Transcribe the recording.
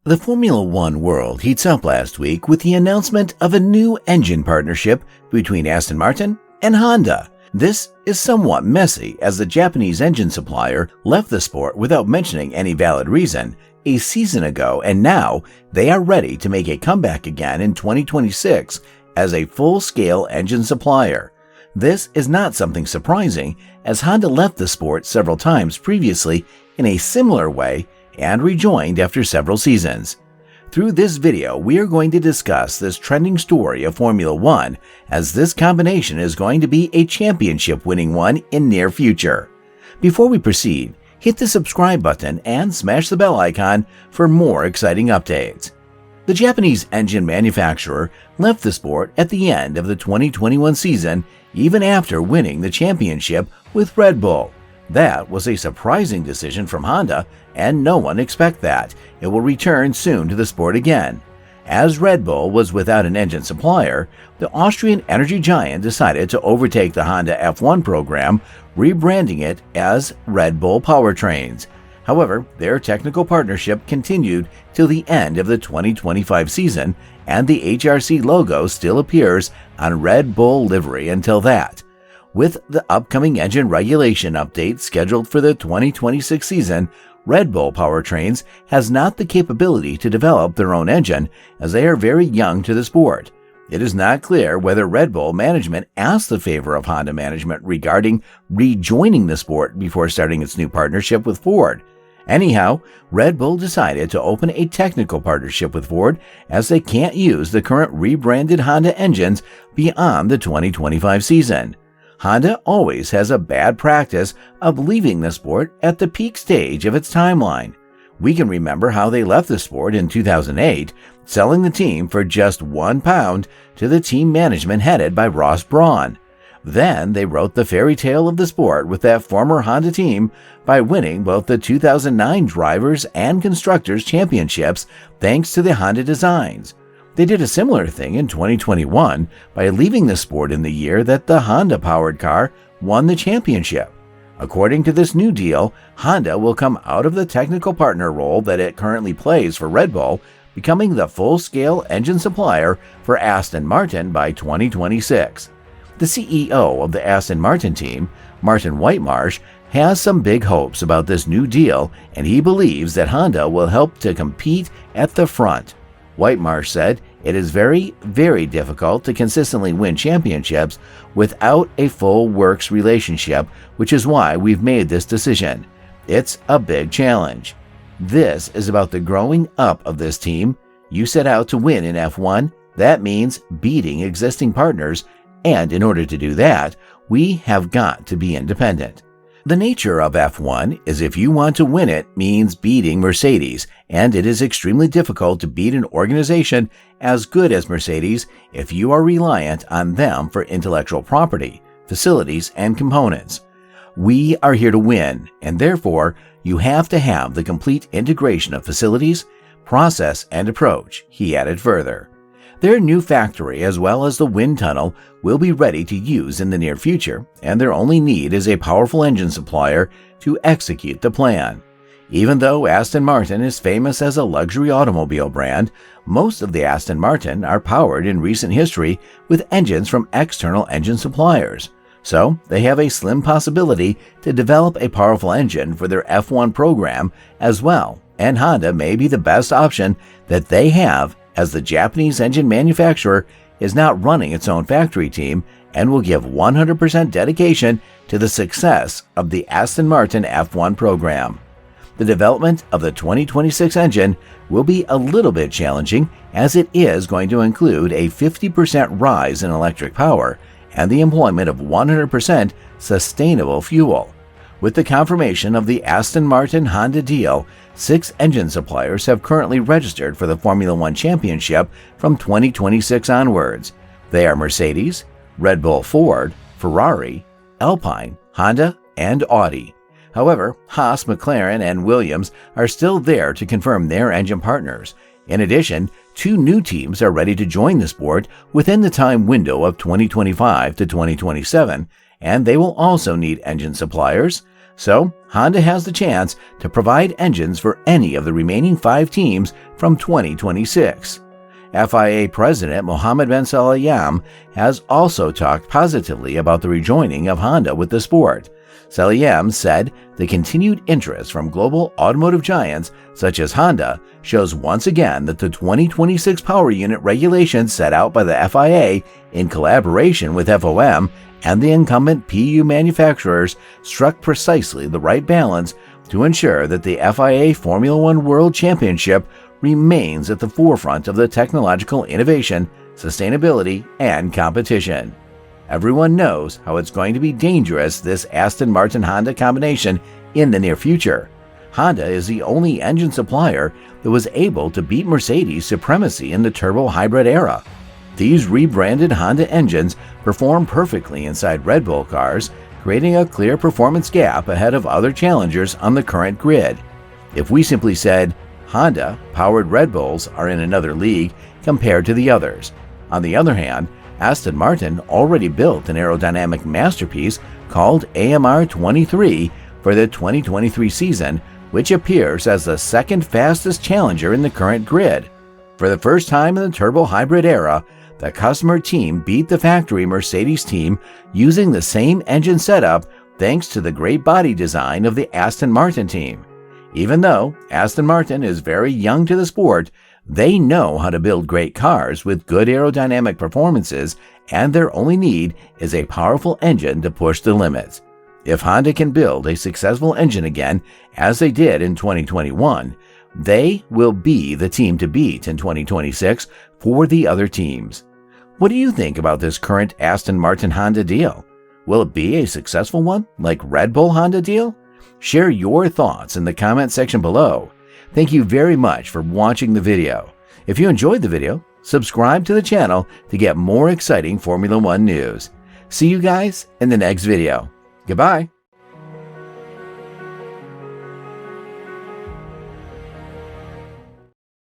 The Formula One world heats up last week with the announcement of a new engine partnership between Aston Martin and Honda. This is somewhat messy as the Japanese engine supplier left the sport without mentioning any valid reason a season ago, and now they are ready to make a comeback again in 2026 as a full-scale engine supplier. This is not something surprising, as Honda left the sport several times previously in a similar way and rejoined after several seasons. Through this video, we are going to discuss this trending story of Formula One, as this combination is going to be a championship-winning one in near future. Before we proceed, hit the subscribe button and smash the bell icon for more exciting updates. The Japanese engine manufacturer left the sport at the end of the 2021 season, even after winning the championship with Red Bull. That was a surprising decision from Honda, and no one expected that it will return soon to the sport again. As Red Bull was without an engine supplier, the Austrian energy giant decided to overtake the Honda F1 program, rebranding it as Red Bull Powertrains. However, their technical partnership continued till the end of the 2025 season, and the HRC logo still appears on Red Bull livery until that. With the upcoming engine regulation update scheduled for the 2026 season, Red Bull Powertrains has not the capability to develop their own engine, as they are very young to the sport. It is not clear whether Red Bull management asked the favor of Honda management regarding rejoining the sport before starting its new partnership with Ford. Anyhow, Red Bull decided to open a technical partnership with Ford, as they can't use the current rebranded Honda engines beyond the 2025 season. Honda always has a bad practice of leaving the sport at the peak stage of its timeline. We can remember how they left the sport in 2008, selling the team for just £1 to the team management headed by Ross Brawn. Then they wrote the fairy tale of the sport with that former Honda team by winning both the 2009 Drivers' and Constructors' Championships thanks to the Honda designs. They did a similar thing in 2021 by leaving the sport in the year that the Honda-powered car won the championship. According to this new deal, Honda will come out of the technical partner role that it currently plays for Red Bull, becoming the full-scale engine supplier for Aston Martin by 2026. The CEO of the Aston Martin team, Martin Whitmarsh, has some big hopes about this new deal, and he believes that Honda will help to compete at the front. Whitmarsh said, "It is very, very difficult to consistently win championships without a full works relationship, which is why we've made this decision. It's a big challenge. This is about the growing up of this team. You set out to win in F1, that means beating existing partners, and in order to do that, we have got to be independent." The nature of F1 is if you want to win it means beating Mercedes, and it is extremely difficult to beat an organization as good as Mercedes if you are reliant on them for intellectual property, facilities, and components. We are here to win, and therefore you have to have the complete integration of facilities, process, and approach, he added further. Their new factory, as well as the wind tunnel, will be ready to use in the near future, and their only need is a powerful engine supplier to execute the plan. Even though Aston Martin is famous as a luxury automobile brand, most of the Aston Martin are powered in recent history with engines from external engine suppliers. So they have a slim possibility to develop a powerful engine for their F1 program as well, and Honda may be the best option that they have, as the Japanese engine manufacturer is not running its own factory team and will give 100% dedication to the success of the Aston Martin F1 program. The development of the 2026 engine will be a little bit challenging, as it is going to include a 50% rise in electric power and the employment of 100% sustainable fuel. With the confirmation of the Aston Martin-Honda deal, 6 engine suppliers have currently registered for the Formula One Championship from 2026 onwards. They are Mercedes, Red Bull, Ford, Ferrari, Alpine, Honda, and Audi. However, Haas, McLaren, and Williams are still there to confirm their engine partners. In addition, 2 new teams are ready to join the sport within the time window of 2025 to 2027, and they will also need engine suppliers. So, Honda has the chance to provide engines for any of the remaining 5 teams from 2026. FIA President Mohammed bin Sulayem has also talked positively about the rejoining of Honda with the sport. Sulayem said the continued interest from global automotive giants such as Honda shows once again that the 2026 power unit regulations set out by the FIA in collaboration with FOM and the incumbent PU manufacturers struck precisely the right balance to ensure that the FIA Formula One World Championship remains at the forefront of the technological innovation, sustainability, and competition. Everyone knows how it's going to be dangerous, this Aston Martin-Honda combination, in the near future. Honda is the only engine supplier that was able to beat Mercedes' supremacy in the turbo hybrid era. These rebranded Honda engines perform perfectly inside Red Bull cars, creating a clear performance gap ahead of other challengers on the current grid. If we simply said, Honda-powered Red Bulls are in another league compared to the others. On the other hand, Aston Martin already built an aerodynamic masterpiece called AMR 23 for the 2023 season, which appears as the second fastest challenger in the current grid. For the first time in the turbo hybrid era, the customer team beat the factory Mercedes team using the same engine setup thanks to the great body design of the Aston Martin team. Even though Aston Martin is very young to the sport, they know how to build great cars with good aerodynamic performances, and their only need is a powerful engine to push the limits. If Honda can build a successful engine again, as they did in 2021, they will be the team to beat in 2026 for the other teams. What do you think about this current Aston Martin-Honda deal? Will it be a successful one like Red Bull-Honda deal? Share your thoughts in the comment section below. Thank you very much for watching the video. If you enjoyed the video, subscribe to the channel to get more exciting Formula One news. See you guys in the next video. Goodbye.